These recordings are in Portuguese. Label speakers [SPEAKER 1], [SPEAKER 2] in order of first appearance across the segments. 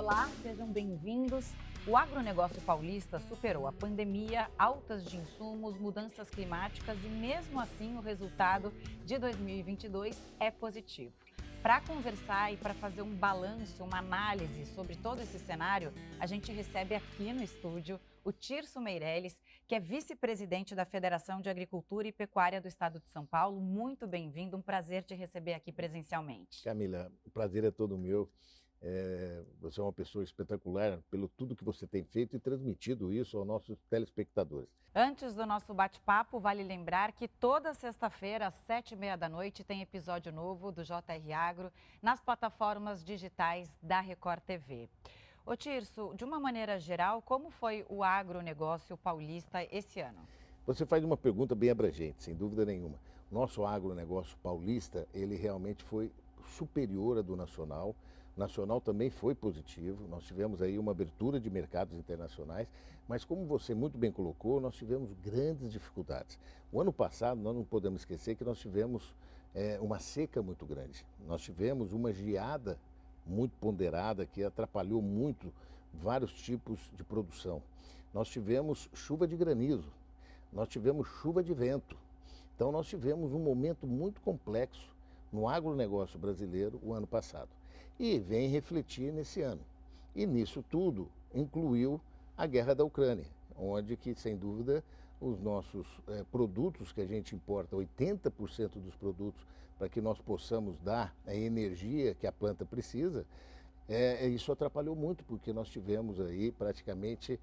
[SPEAKER 1] Olá, sejam bem-vindos. O agronegócio paulista superou a pandemia, altas de insumos, mudanças climáticas e, mesmo assim, o resultado de 2022 é positivo. Para conversar e para fazer um balanço, uma análise sobre todo esse cenário, a gente recebe aqui no estúdio o Tirso Meirelles, que é vice-presidente da Federação de Agricultura e Pecuária do Estado de São Paulo. Muito bem-vindo, um prazer te receber aqui presencialmente.
[SPEAKER 2] Camila, o prazer é todo meu. Você é uma pessoa espetacular pelo tudo que você tem feito e transmitido isso aos nossos telespectadores.
[SPEAKER 1] Antes do nosso bate-papo, vale lembrar que toda sexta-feira, às 7h30 da noite, tem episódio novo do JR Agro nas plataformas digitais da Record TV. Ô Tirso, de uma maneira geral, como foi o agronegócio paulista esse ano?
[SPEAKER 2] Você faz uma pergunta bem abrangente, sem dúvida nenhuma. Nosso agronegócio paulista, ele realmente foi superior à do nacional. O nacional também foi positivo, nós tivemos aí uma abertura de mercados internacionais, mas como você muito bem colocou, nós tivemos grandes dificuldades. O ano passado, nós não podemos esquecer que nós tivemos uma seca muito grande. Nós tivemos uma geada muito ponderada que atrapalhou muito vários tipos de produção. Nós tivemos chuva de granizo, nós tivemos chuva de vento. Então nós tivemos um momento muito complexo no agronegócio brasileiro o ano passado. E vem refletir nesse ano. E nisso tudo incluiu a guerra da Ucrânia, onde que, sem dúvida, os nossos produtos que a gente importa, 80% dos produtos para que nós possamos dar a energia que a planta precisa, isso atrapalhou muito, porque nós tivemos aí praticamente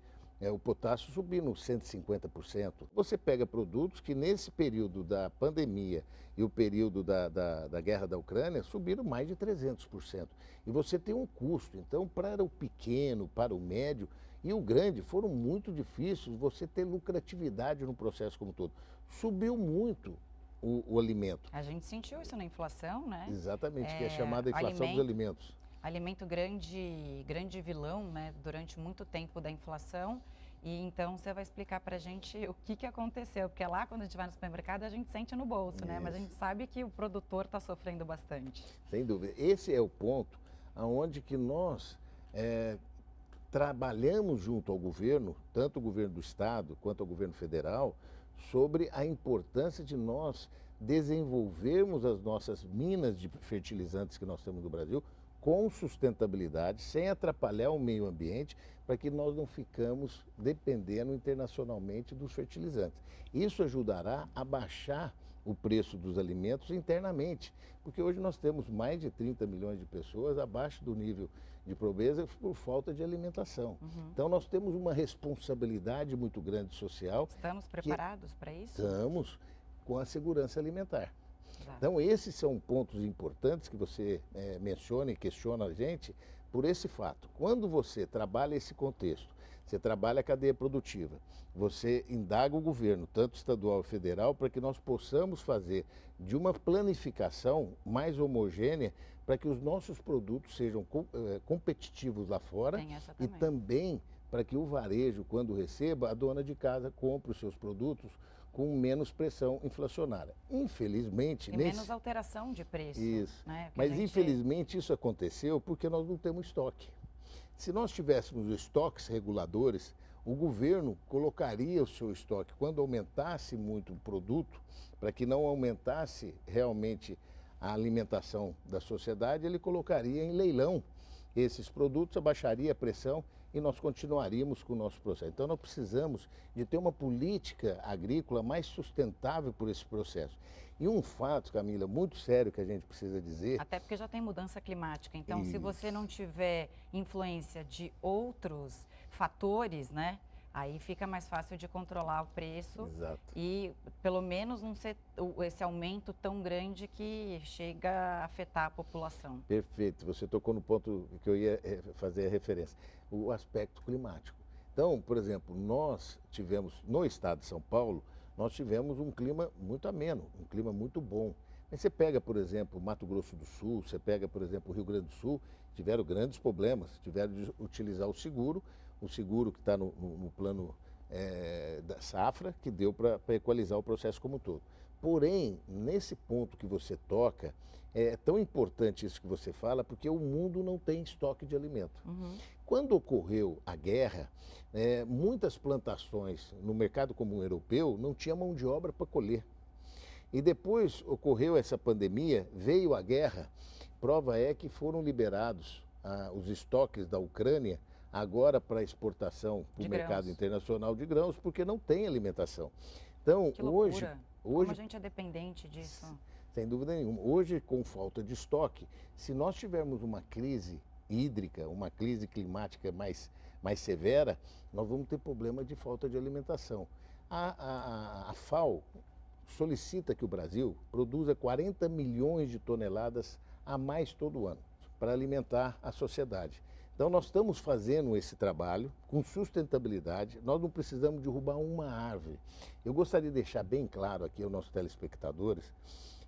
[SPEAKER 2] o potássio subindo 150%. Você pega produtos que nesse período da pandemia e o período da guerra da Ucrânia subiram mais de 300%. E você tem um custo. Então, para o pequeno, para o médio e o grande, foram muito difíceis você ter lucratividade no processo como todo. Subiu muito o alimento.
[SPEAKER 1] A gente sentiu isso na inflação, né?
[SPEAKER 2] Exatamente, que é chamada inflação dos alimentos.
[SPEAKER 1] Alimento grande vilão, né, durante muito tempo da inflação. E então você vai explicar para a gente o que aconteceu, porque lá quando a gente vai no supermercado a gente sente no bolso, né? Mas a gente sabe que o produtor está sofrendo bastante.
[SPEAKER 2] Sem dúvida. Esse é o ponto aonde que nós trabalhamos junto ao governo, tanto o governo do estado quanto o governo federal, sobre a importância de nós desenvolvermos as nossas minas de fertilizantes que nós temos no Brasil com sustentabilidade, sem atrapalhar o meio ambiente, para que nós não ficamos dependendo internacionalmente dos fertilizantes. Isso ajudará a baixar o preço dos alimentos internamente, porque hoje nós temos mais de 30 milhões de pessoas abaixo do nível de pobreza por falta de alimentação. Então nós temos uma responsabilidade muito grande social.
[SPEAKER 1] Estamos preparados para isso?
[SPEAKER 2] Estamos com a segurança alimentar.
[SPEAKER 1] Exato.
[SPEAKER 2] Então esses são pontos importantes que você menciona e questiona a gente por esse fato. Quando você trabalha esse contexto, você trabalha a cadeia produtiva, você indaga o governo, tanto estadual e federal, para que nós possamos fazer de uma planificação mais homogênea para que os nossos produtos sejam competitivos lá fora e também para que o varejo, quando receba, a dona de casa compre os seus produtos com menos pressão inflacionária. Infelizmente...
[SPEAKER 1] menos alteração de preço.
[SPEAKER 2] Isso.
[SPEAKER 1] Né?
[SPEAKER 2] Mas infelizmente isso aconteceu porque nós não temos estoque. Se nós tivéssemos estoques reguladores, o governo colocaria o seu estoque quando aumentasse muito o produto, para que não aumentasse realmente a alimentação da sociedade, ele colocaria em leilão esses produtos, abaixaria a pressão e nós continuaríamos com o nosso processo. Então nós precisamos de ter uma política agrícola mais sustentável por esse processo. E um fato, Camila, muito sério que a gente precisa dizer...
[SPEAKER 1] Até porque já tem mudança climática, então
[SPEAKER 2] Isso.
[SPEAKER 1] Se você não tiver influência de outros fatores, né? Aí fica mais fácil de controlar o preço.
[SPEAKER 2] Exato.
[SPEAKER 1] E pelo menos não ser esse aumento tão grande que chega a afetar a população.
[SPEAKER 2] Perfeito, você tocou no ponto que eu ia fazer a referência, o aspecto climático. Então, por exemplo, nós tivemos, no estado de São Paulo, nós tivemos um clima muito ameno, um clima muito bom. Mas você pega, por exemplo, Mato Grosso do Sul, você pega, por exemplo, o Rio Grande do Sul, tiveram grandes problemas, tiveram de utilizar o seguro que está no plano da safra, que deu para equalizar o processo como um todo. Porém, nesse ponto que você toca, É tão importante isso que você fala, porque o mundo não tem estoque de alimento. Quando ocorreu a guerra, muitas plantações no mercado comum europeu não tinha mão de obra para colher. E depois ocorreu essa pandemia, veio a guerra, prova é que foram liberados os estoques da Ucrânia agora para exportação para o mercado internacional de grãos, porque não tem alimentação. Então,
[SPEAKER 1] que loucura. Como a gente é dependente disso.
[SPEAKER 2] Sem dúvida nenhuma. Hoje, com falta de estoque, se nós tivermos uma crise hídrica, uma crise climática mais severa, nós vamos ter problema de falta de alimentação. A FAO solicita que o Brasil produza 40 milhões de toneladas a mais todo ano para alimentar a sociedade. Então, nós estamos fazendo esse trabalho com sustentabilidade, nós não precisamos derrubar uma árvore. Eu gostaria de deixar bem claro aqui aos nossos telespectadores,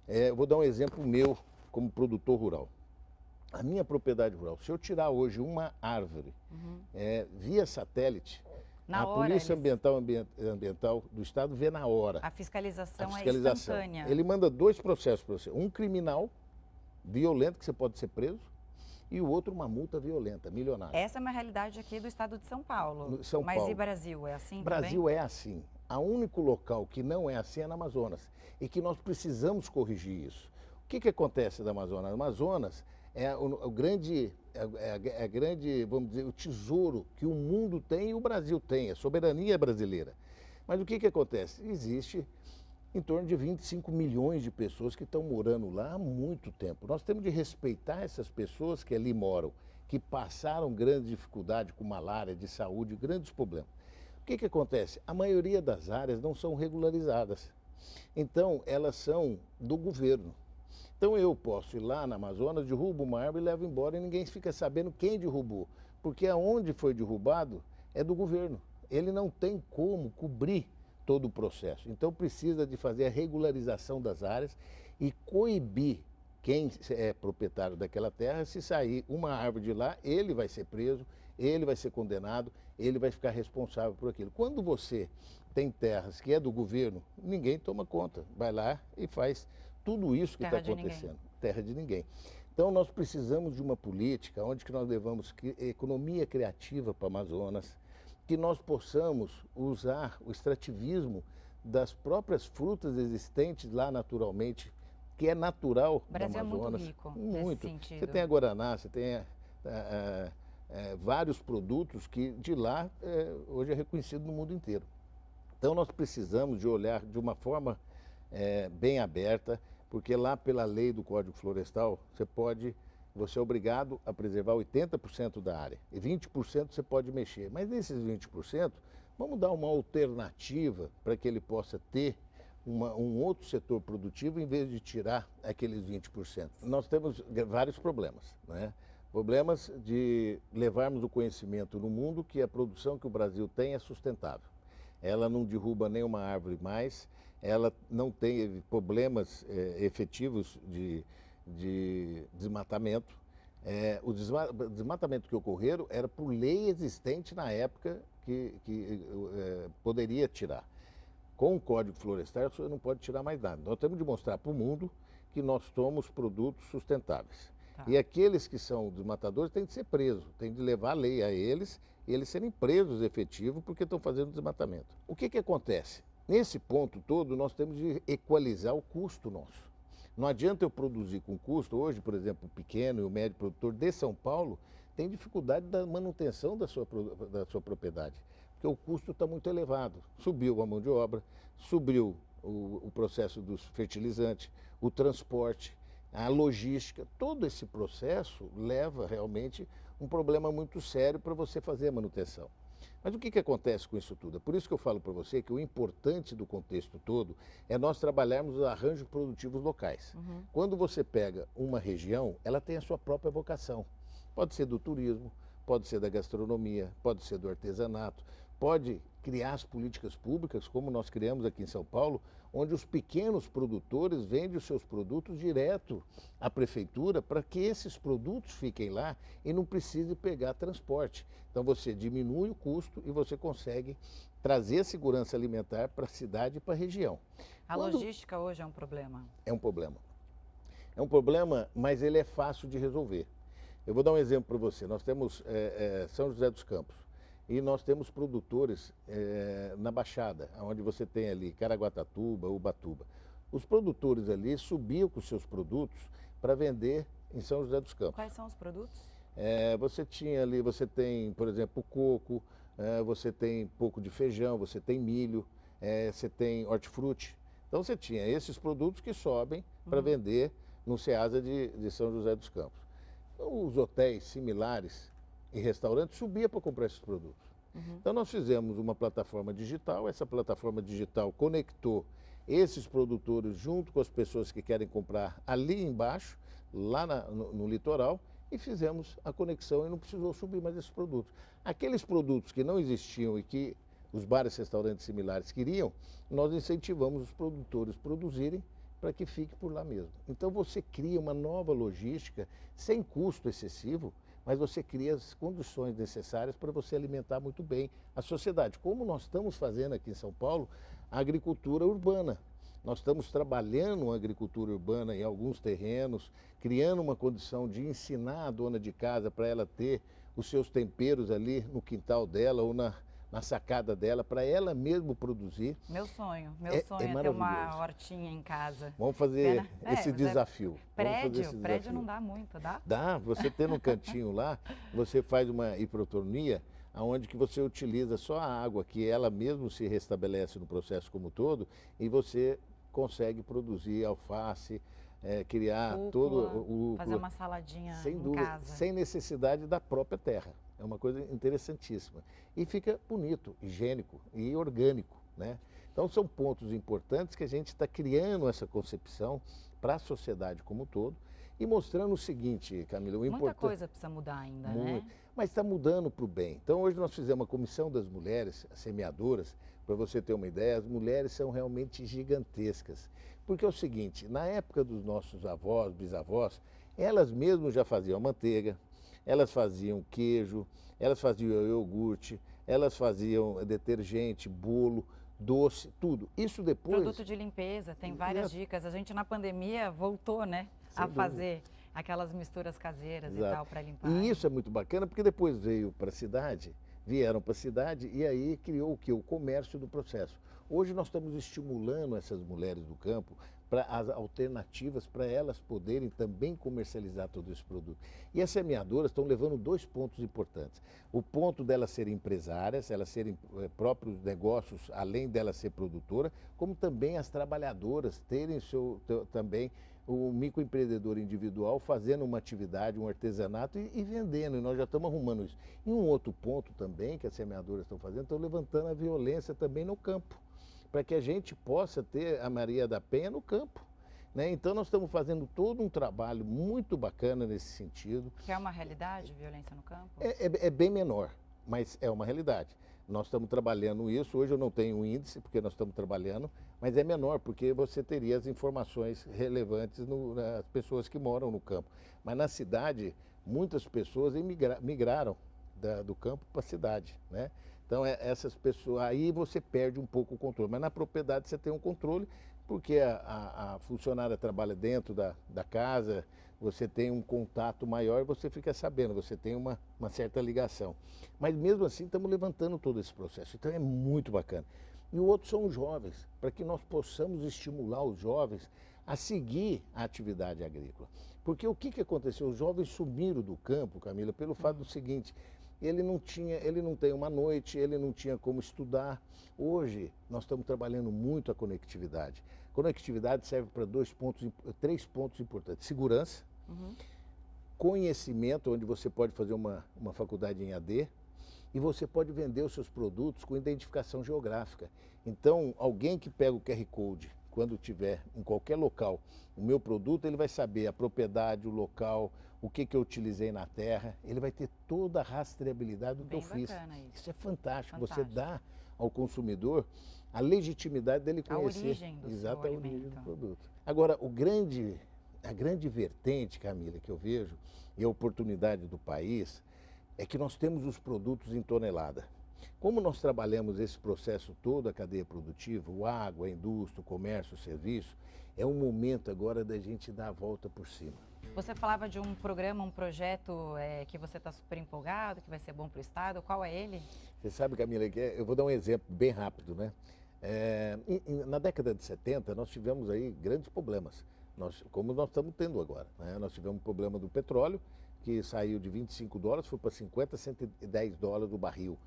[SPEAKER 2] eu vou dar um exemplo meu como produtor rural. A minha propriedade rural, se eu tirar hoje uma árvore via satélite, a Polícia Ambiental do Estado vê na hora.
[SPEAKER 1] A fiscalização é instantânea.
[SPEAKER 2] Ele manda 2 processos para você. Um criminal, violento, que você pode ser preso, e o outro uma multa violenta, milionária.
[SPEAKER 1] Essa é uma realidade aqui do estado de São Paulo. Mas e Brasil, é assim
[SPEAKER 2] Brasil
[SPEAKER 1] também?
[SPEAKER 2] É assim. O único local que não é assim é no Amazonas. E que nós precisamos corrigir isso. O que acontece no Amazonas? O Amazonas é o grande, vamos dizer, o tesouro que o mundo tem e o Brasil tem, a soberania brasileira. Mas o que acontece? Existe em torno de 25 milhões de pessoas que estão morando lá há muito tempo. Nós temos de respeitar essas pessoas que ali moram, que passaram grande dificuldade com malária, de saúde, grandes problemas. O que acontece? A maioria das áreas não são regularizadas. Então, elas são do governo. Então, eu posso ir lá na Amazonas, derrubo uma árvore e levo embora e ninguém fica sabendo quem derrubou. Porque aonde foi derrubado é do governo. Ele não tem como cobrir todo o processo. Então, precisa de fazer a regularização das áreas e coibir quem é proprietário daquela terra. Se sair uma árvore de lá, ele vai ser preso, ele vai ser condenado, ele vai ficar responsável por aquilo. Quando você tem terras que é do governo, ninguém toma conta. Vai lá e faz tudo isso que está acontecendo. Terra de ninguém. Então, nós precisamos de uma política onde que nós levamos economia criativa para o Amazonas, que nós possamos usar o extrativismo das próprias frutas existentes lá naturalmente, que é natural do Amazonas.
[SPEAKER 1] O Brasil é muito rico nesse sentido.
[SPEAKER 2] Você tem a guaraná, você tem vários produtos que de lá hoje é reconhecido no mundo inteiro. Então, nós precisamos de olhar de uma forma bem aberta, porque lá pela lei do Código Florestal, você é obrigado a preservar 80% da área e 20% você pode mexer. Mas nesses 20%, vamos dar uma alternativa para que ele possa ter um outro setor produtivo em vez de tirar aqueles 20%. Nós temos vários problemas, né? Problemas de levarmos o conhecimento no mundo que a produção que o Brasil tem é sustentável. Ela não derruba nenhuma árvore mais, ela não tem problemas efetivos de desmatamento. O desmatamento que ocorreram era por lei existente na época que poderia tirar. Com o Código Florestal, você não pode tirar mais nada. Nós temos de mostrar para o mundo que nós somos produtos sustentáveis. Tá. E aqueles que são desmatadores têm de ser presos, tem de levar a lei a eles e eles serem presos efetivos porque estão fazendo desmatamento. O que acontece? Nesse ponto todo, nós temos de equalizar o custo nosso. Não adianta eu produzir com custo. Hoje, por exemplo, o pequeno e o médio produtor de São Paulo tem dificuldade da manutenção da sua propriedade, porque o custo está muito elevado. Subiu a mão de obra, subiu o processo dos fertilizantes, o transporte, a logística. Todo esse processo leva realmente um problema muito sério para você fazer a manutenção. Mas o que acontece com isso tudo? É por isso que eu falo para você que o importante do contexto todo é nós trabalharmos os arranjos produtivos locais. Quando você pega uma região, ela tem a sua própria vocação. Pode ser do turismo, pode ser da gastronomia, pode ser do artesanato, pode criar as políticas públicas, como nós criamos aqui em São Paulo, onde os pequenos produtores vendem os seus produtos direto à prefeitura para que esses produtos fiquem lá e não precise pegar transporte. Então você diminui o custo e você consegue trazer segurança alimentar para a cidade e para a região.
[SPEAKER 1] A logística hoje é um problema?
[SPEAKER 2] É um problema. É um problema, mas ele é fácil de resolver. Eu vou dar um exemplo para você. Nós temos São José dos Campos e nós temos produtores na Baixada, onde você tem ali Caraguatatuba, Ubatuba. Os produtores ali subiam com os seus produtos para vender em São José dos Campos.
[SPEAKER 1] Quais são os produtos?
[SPEAKER 2] Você tinha ali, você tem, por exemplo, coco, você tem pouco de feijão, você tem milho, você tem hortifruti. Então você tinha esses produtos que sobem para vender no Ceasa de São José dos Campos. Então, os hotéis similares e restaurantes subiam para comprar esses produtos. Então nós fizemos uma plataforma digital, essa plataforma digital conectou esses produtores junto com as pessoas que querem comprar ali embaixo, lá no litoral, e fizemos a conexão e não precisou subir mais esses produtos. Aqueles produtos que não existiam e que os bares e restaurantes similares queriam, nós incentivamos os produtores a produzirem para que fique por lá mesmo. Então você cria uma nova logística sem custo excessivo, mas você cria as condições necessárias para você alimentar muito bem a sociedade. Como nós estamos fazendo aqui em São Paulo, a agricultura urbana. Nós estamos trabalhando a agricultura urbana em alguns terrenos, criando uma condição de ensinar a dona de casa para ela ter os seus temperos ali no quintal dela ou na sacada dela, para ela mesmo produzir.
[SPEAKER 1] Meu sonho é ter uma hortinha em casa.
[SPEAKER 2] Vamos fazer esse desafio.
[SPEAKER 1] Prédio não dá muito, dá?
[SPEAKER 2] Dá, você tendo um cantinho lá, você faz uma hipotonia, onde que você utiliza só a água, que ela mesmo se restabelece no processo como todo, e você consegue produzir alface, criar todo
[SPEAKER 1] fazer uma saladinha
[SPEAKER 2] sem
[SPEAKER 1] em
[SPEAKER 2] dúvida,
[SPEAKER 1] casa.
[SPEAKER 2] sem necessidade da própria terra. É uma coisa interessantíssima. E fica bonito, higiênico e orgânico, né? Então são pontos importantes que a gente está criando essa concepção para a sociedade como um todo e mostrando o seguinte, Camila, o
[SPEAKER 1] Muita coisa precisa mudar ainda, né?
[SPEAKER 2] Mas está mudando para o bem. Então hoje nós fizemos uma comissão das mulheres semeadoras, para você ter uma ideia, as mulheres são realmente gigantescas. Porque é o seguinte, na época dos nossos avós, bisavós, elas mesmas já faziam manteiga, elas faziam queijo, elas faziam iogurte, elas faziam detergente, bolo, doce, tudo. Isso depois...
[SPEAKER 1] Produto de limpeza, tem várias dicas. A gente na pandemia voltou, né, a fazer aquelas misturas caseiras e tal para limpar.
[SPEAKER 2] E isso é muito bacana porque depois veio para a cidade, vieram para a cidade e aí criou o quê? O comércio do processo. Hoje nós estamos estimulando essas mulheres do campo para as alternativas para elas poderem também comercializar todo esse produto. E as semeadoras estão levando 2 pontos importantes. O ponto delas serem empresárias, elas serem próprios negócios, além delas ser produtora, como também as trabalhadoras terem também o microempreendedor individual fazendo uma atividade, um artesanato e vendendo, e nós já estamos arrumando isso. E um outro ponto também que as semeadoras estão fazendo, estão levantando a violência também no campo, para que a gente possa ter a Maria da Penha no campo, né? Então nós estamos fazendo todo um trabalho muito bacana nesse sentido.
[SPEAKER 1] Que é uma realidade, violência no campo?
[SPEAKER 2] É bem menor, mas é uma realidade. Nós estamos trabalhando isso, hoje eu não tenho um índice, porque nós estamos trabalhando, mas é menor, porque você teria as informações relevantes nas pessoas que moram no campo. Mas na cidade, muitas pessoas migraram do campo para a cidade, né? Então, essas pessoas, aí você perde um pouco o controle, mas na propriedade você tem um controle, porque a funcionária trabalha dentro da casa, você tem um contato maior e você fica sabendo, você tem uma certa ligação. Mas mesmo assim estamos levantando todo esse processo, então é muito bacana. E o outro são os jovens, para que nós possamos estimular os jovens a seguir a atividade agrícola. Porque o que aconteceu? Os jovens sumiram do campo, Camila, pelo fato do seguinte: ele não tem uma noite, ele não tinha como estudar. Hoje nós estamos trabalhando muito a conectividade. Conectividade serve para 3 pontos importantes: segurança, conhecimento, onde você pode fazer uma faculdade em AD, e você pode vender os seus produtos com identificação geográfica. Então, alguém que pega o QR Code, quando tiver em qualquer local o meu produto, ele vai saber a propriedade, o local, o que eu utilizei na terra, ele vai ter toda a rastreabilidade do que eu fiz. Isso é fantástico. Você dá ao consumidor a legitimidade dele conhecer
[SPEAKER 1] a origem do seu
[SPEAKER 2] a origem do produto. Agora, a grande vertente, Camila, que eu vejo, e a oportunidade do país, é que nós temos os produtos em tonelada. Como nós trabalhamos esse processo todo, a cadeia produtiva, o agro, a indústria, o comércio, o serviço, É um momento agora da gente dar a volta por cima.
[SPEAKER 1] Você falava de um programa, um projeto que você está super empolgado, que vai ser bom para o Estado. Qual é ele?
[SPEAKER 2] Você sabe, Camila, que eu vou dar um exemplo bem rápido, né? Na década de 70, nós tivemos aí grandes problemas, como nós estamos tendo agora, né? Nós tivemos um problema do petróleo, que saiu de $25, foi para 50, $110 do barril.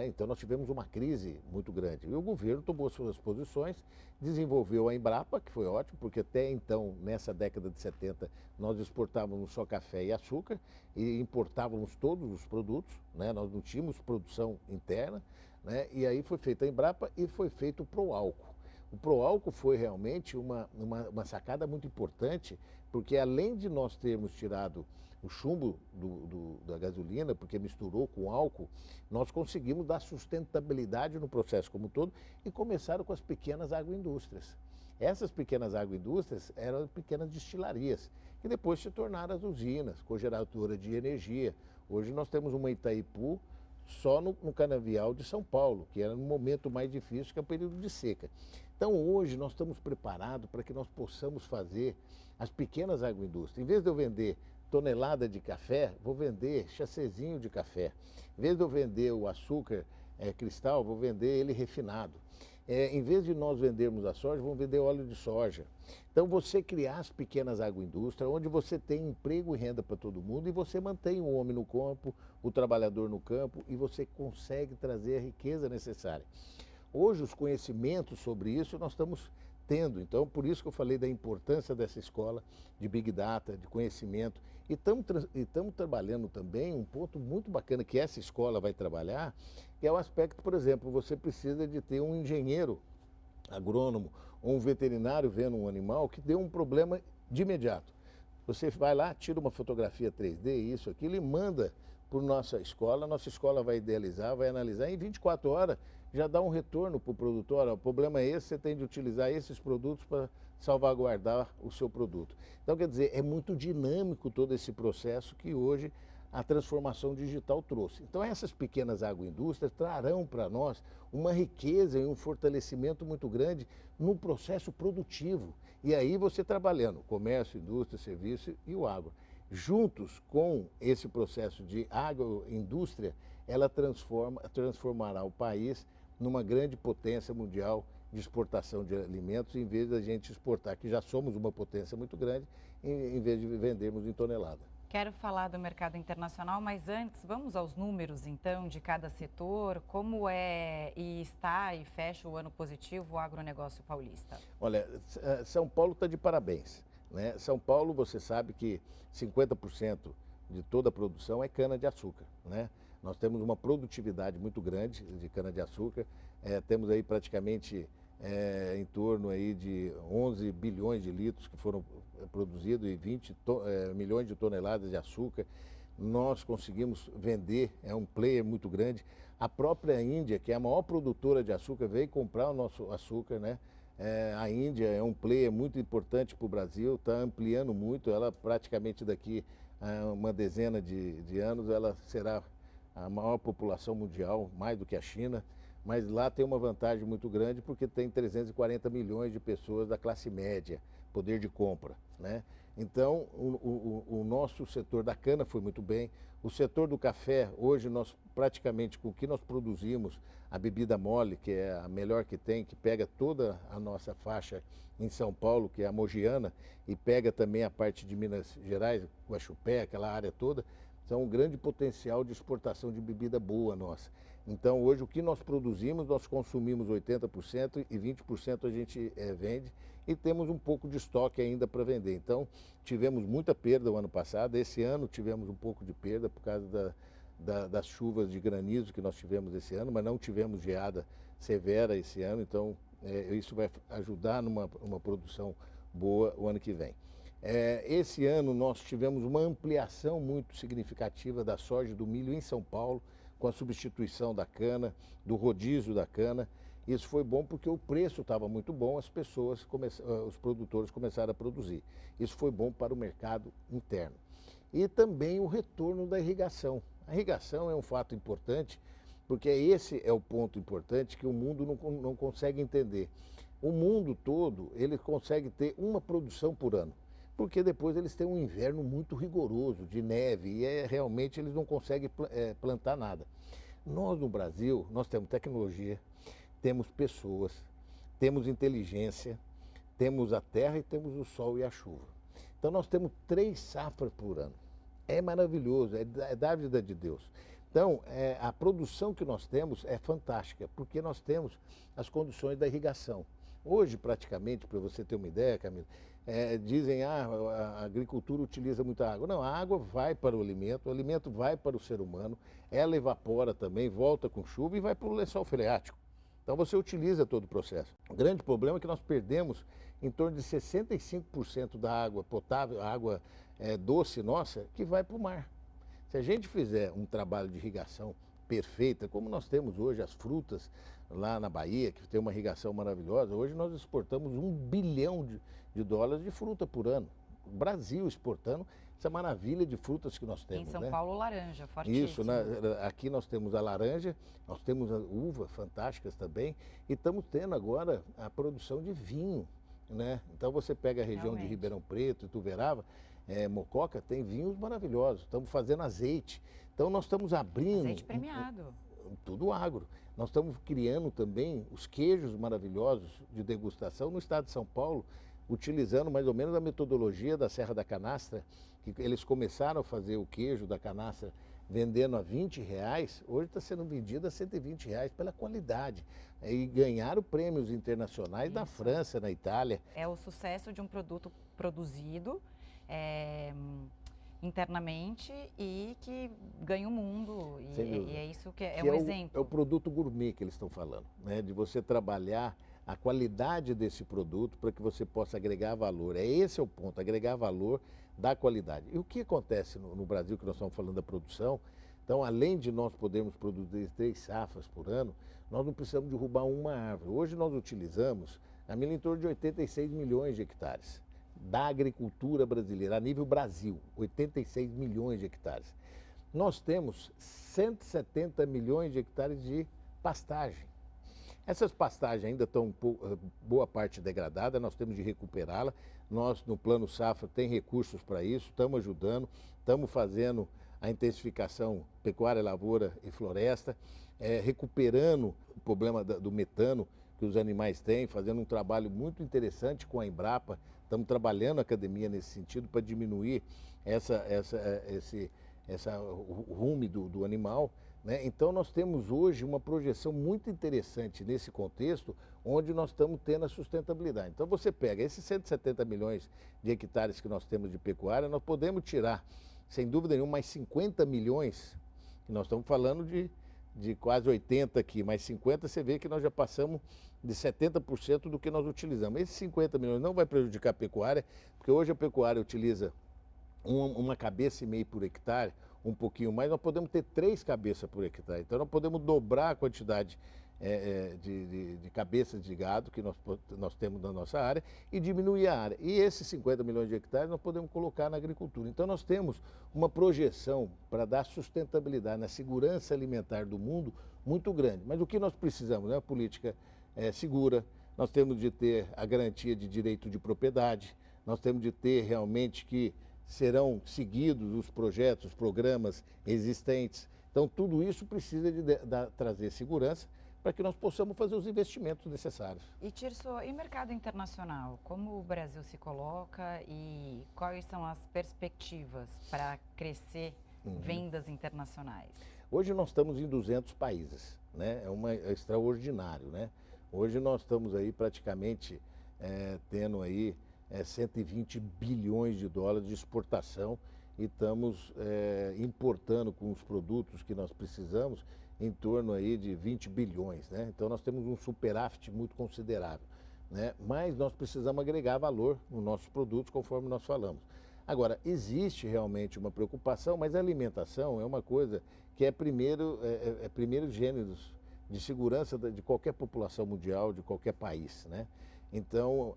[SPEAKER 2] Então nós tivemos uma crise muito grande. E o governo tomou suas posições, desenvolveu a Embrapa, que foi ótimo, porque até então, nessa década de 70, nós exportávamos só café e açúcar e importávamos todos os produtos, né? Nós não tínhamos produção interna, né? E aí foi feita a Embrapa e foi feito o Proálcool. O Proálcool foi realmente uma sacada muito importante, porque além de nós termos tirado o chumbo da gasolina, porque misturou com álcool, nós conseguimos dar sustentabilidade no processo como um todo e começaram com as pequenas agroindústrias. Essas pequenas agroindústrias eram pequenas destilarias, que depois se tornaram as usinas, cogeradoras de energia. Hoje nós temos uma Itaipu só no canavial de São Paulo, que era no momento mais difícil, que é o período de seca. Então hoje nós estamos preparados para que nós possamos fazer as pequenas agroindústrias. Em vez de eu vender tonelada de café, vou vender chacezinho de café. Em vez de eu vender o açúcar cristal, vou vender ele refinado. Em vez de nós vendermos a soja, vamos vender óleo de soja. Então você criar as pequenas agroindústrias, onde você tem emprego e renda para todo mundo e você mantém o homem no campo, o trabalhador no campo e você consegue trazer a riqueza necessária. Hoje os conhecimentos sobre isso nós estamos tendo, então por isso que eu falei da importância dessa escola de Big Data, de conhecimento. E estamos trabalhando também um ponto muito bacana que essa escola vai trabalhar, que é o aspecto, por exemplo, você precisa de ter um engenheiro agrônomo ou um veterinário vendo um animal que dê um problema de imediato. Você vai lá, tira uma fotografia 3D, isso, aquilo, e manda para a nossa escola vai idealizar, vai analisar, e em 24 horas já dá um retorno para o produtor. O problema é esse, você tem de utilizar esses produtos para salvaguardar o seu produto. Então, quer dizer, é muito dinâmico todo esse processo que hoje a transformação digital trouxe. Então, essas pequenas agroindústrias trarão para nós uma riqueza e um fortalecimento muito grande no processo produtivo. E aí você trabalhando comércio, indústria, serviço e o agro. Juntos com esse processo de agroindústria, ela transformará o país numa grande potência mundial de exportação de alimentos, em vez da gente exportar, que já somos uma potência muito grande, em vez de vendermos em tonelada.
[SPEAKER 1] Quero falar do mercado internacional, mas antes vamos aos números então de cada setor. Como é e está e fecha o ano positivo o agronegócio paulista?
[SPEAKER 2] Olha, São Paulo está de parabéns, né? São Paulo, você sabe que 50% de toda a produção é cana-de-açúcar, né? Nós temos uma produtividade muito grande de cana-de-açúcar, temos aí praticamente em torno aí de 11 bilhões de litros que foram produzidos e 20 milhões de toneladas de açúcar. Nós conseguimos vender, é um player muito grande. A própria Índia, que é a maior produtora de açúcar, veio comprar o nosso açúcar, né? A Índia é um player muito importante para o Brasil, está ampliando muito, ela praticamente daqui a uma dezena de anos, ela será a maior população mundial, mais do que a China, mas lá tem uma vantagem muito grande porque tem 340 milhões de pessoas da classe média, poder de compra, né? Então, o nosso setor da cana foi muito bem. O setor do café, hoje nós praticamente com o que nós produzimos, a bebida mole, que é a melhor que tem, que pega toda a nossa faixa em São Paulo, que é a Mogiana, e pega também a parte de Minas Gerais, Guaxupé, aquela área toda, são um grande potencial de exportação de bebida boa nossa. Então, hoje, o que nós produzimos, nós consumimos 80% e 20% a gente vende e temos um pouco de estoque ainda para vender. Então, tivemos muita perda o ano passado. Esse ano tivemos um pouco de perda por causa das chuvas de granizo que nós tivemos esse ano, mas não tivemos geada severa esse ano. Então, isso vai ajudar numa produção boa o ano que vem. Esse ano nós tivemos uma ampliação muito significativa da soja e do milho em São Paulo, com a substituição da cana, do rodízio da cana. Isso foi bom porque o preço estava muito bom, os produtores começaram a produzir. Isso foi bom para o mercado interno. E também o retorno da irrigação. A irrigação é um fato importante, porque esse é o ponto importante que o mundo não consegue entender. O mundo todo, ele consegue ter uma produção por ano, porque depois eles têm um inverno muito rigoroso, de neve, e realmente eles não conseguem plantar nada. Nós no Brasil, nós temos tecnologia, temos pessoas, temos inteligência, temos a terra e temos o sol e a chuva. Então nós temos 3 safras por ano. É maravilhoso, é da vida de Deus. Então, a produção que nós temos é fantástica, porque nós temos as condições da irrigação. Hoje, praticamente, para você ter uma ideia, Camila, dizem a agricultura utiliza muita água. Não, a água vai para o alimento vai para o ser humano, ela evapora também, volta com chuva e vai para o lençol freático. Então você utiliza todo o processo. O grande problema é que nós perdemos em torno de 65% da água potável, a água doce nossa, que vai para o mar. Se a gente fizer um trabalho de irrigação perfeita, como nós temos hoje as frutas lá na Bahia, que tem uma irrigação maravilhosa, hoje nós exportamos $1 bilhão de fruta por ano. O Brasil exportando essa maravilha de frutas que nós temos.
[SPEAKER 1] Em São Paulo, laranja, fortíssimo.
[SPEAKER 2] Isso, aqui nós temos a laranja, nós temos a uva, fantásticas também, e estamos tendo agora a produção de vinho, né? Então você pega a região de Ribeirão Preto, Ituverava, Mococa, tem vinhos maravilhosos, estamos fazendo azeite. Então nós estamos abrindo...
[SPEAKER 1] Azeite premiado.
[SPEAKER 2] Tudo agro. Nós estamos criando também os queijos maravilhosos de degustação no estado de São Paulo, utilizando mais ou menos a metodologia da Serra da Canastra, que eles começaram a fazer o queijo da canastra vendendo a R$20, hoje está sendo vendido a R$120 pela qualidade. E ganharam prêmios internacionais na França, na Itália.
[SPEAKER 1] É o sucesso de um produto produzido internamente e que ganha o mundo. E é isso que é um exemplo.
[SPEAKER 2] É o produto gourmet que eles estão falando, né? De você trabalhar a qualidade desse produto para que você possa agregar valor. Esse é o ponto, agregar valor da qualidade. E o que acontece no Brasil, que nós estamos falando da produção, então além de nós podermos produzir 3 safras por ano, nós não precisamos derrubar uma árvore. Hoje nós utilizamos em torno de 86 milhões de hectares da agricultura brasileira, a nível Brasil, 86 milhões de hectares. Nós temos 170 milhões de hectares de pastagem. Essas pastagens ainda estão boa parte degradada, nós temos de recuperá-la. Nós, no Plano Safra, tem recursos para isso, estamos ajudando, estamos fazendo a intensificação pecuária, lavoura e floresta, recuperando o problema do metano que os animais têm, fazendo um trabalho muito interessante com a Embrapa. Estamos trabalhando na academia nesse sentido para diminuir o rume do animal. Né? Então nós temos hoje uma projeção muito interessante nesse contexto, onde nós estamos tendo a sustentabilidade. Então você pega esses 170 milhões de hectares que nós temos de pecuária, nós podemos tirar, sem dúvida nenhuma, mais 50 milhões, que nós estamos falando de quase 80 aqui, mais 50 você vê que nós já passamos de 70% do que nós utilizamos. Esses 50 milhões não vai prejudicar a pecuária, porque hoje a pecuária utiliza uma cabeça e meia por hectare, um pouquinho mais, nós podemos ter 3 cabeças por hectare. Então nós podemos dobrar a quantidade de cabeças de gado que nós temos na nossa área e diminuir a área. E esses 50 milhões de hectares nós podemos colocar na agricultura. Então nós temos uma projeção para dar sustentabilidade na segurança alimentar do mundo muito grande. Mas o que nós precisamos, né? A política segura, nós temos de ter a garantia de direito de propriedade, nós temos de ter realmente que serão seguidos os projetos, os programas existentes. Então, tudo isso precisa trazer segurança para que nós possamos fazer os investimentos necessários.
[SPEAKER 1] E, Tirso, e mercado internacional? Como o Brasil se coloca e quais são as perspectivas para crescer vendas internacionais?
[SPEAKER 2] Hoje nós estamos em 200 países, né? É extraordinário, né? Hoje nós estamos aí praticamente tendo aí 120 bilhões de dólares de exportação e estamos importando com os produtos que nós precisamos em torno aí de 20 bilhões, né? Então nós temos um superávit muito considerável, né? Mas nós precisamos agregar valor nos nossos produtos, conforme nós falamos. Agora, existe realmente uma preocupação, mas a alimentação é uma coisa que é primeiro gênero de segurança de qualquer população mundial, de qualquer país, né? Então,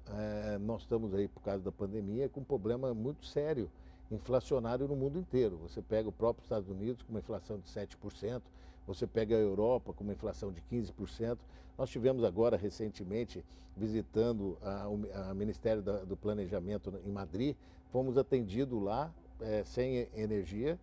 [SPEAKER 2] nós estamos aí, por causa da pandemia, com um problema muito sério, inflacionário no mundo inteiro. Você pega o próprio Estados Unidos com uma inflação de 7%, Você pega a Europa com uma inflação de 15%. Nós tivemos agora, recentemente, visitando o Ministério do Planejamento em Madrid. Fomos atendidos lá, sem energia,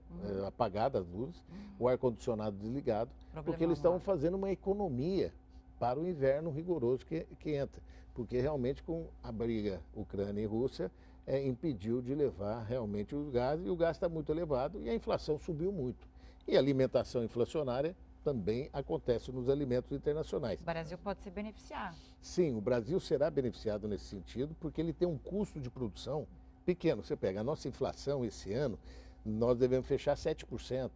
[SPEAKER 2] apagada as luzes, o ar-condicionado desligado, porque eles estavam fazendo uma economia para o inverno rigoroso que entra. Porque realmente com a briga Ucrânia e Rússia, impediu de levar realmente o gás, e o gás está muito elevado e a inflação subiu muito. E a alimentação inflacionária também acontece nos alimentos internacionais.
[SPEAKER 1] O Brasil pode se beneficiar.
[SPEAKER 2] Sim, o Brasil será beneficiado nesse sentido, porque ele tem um custo de produção pequeno. Você pega a nossa inflação esse ano, nós devemos fechar 7%,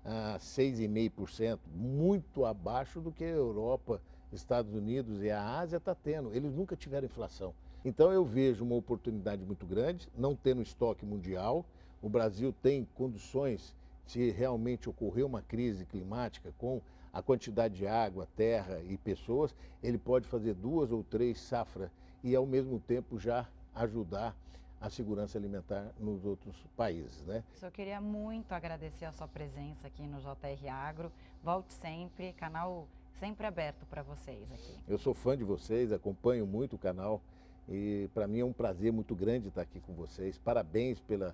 [SPEAKER 2] a 6,5%, muito abaixo do que a Europa, Estados Unidos e a Ásia está tendo. Eles nunca tiveram inflação. Então eu vejo uma oportunidade muito grande, não tendo estoque mundial. O Brasil tem condições, se realmente ocorrer uma crise climática com a quantidade de água, terra e pessoas, ele pode fazer 2 ou 3 safras e ao mesmo tempo já ajudar a segurança alimentar nos outros países, né?
[SPEAKER 1] Eu queria muito agradecer a sua presença aqui no JR Agro. Volte sempre, canal sempre aberto para vocês aqui.
[SPEAKER 2] Eu sou fã de vocês, acompanho muito o canal e para mim é um prazer muito grande estar aqui com vocês. Parabéns pelo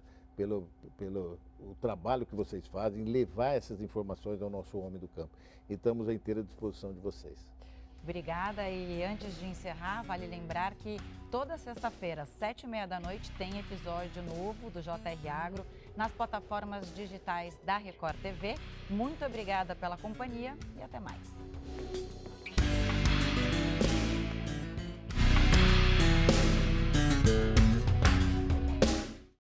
[SPEAKER 2] o trabalho que vocês fazem, levar essas informações ao nosso homem do campo. E estamos à inteira disposição de vocês.
[SPEAKER 1] Obrigada, e antes de encerrar, vale lembrar que toda sexta-feira, às 7h30 da noite, tem episódio novo do JR Agro nas plataformas digitais da Record TV. Muito obrigada pela companhia e até mais.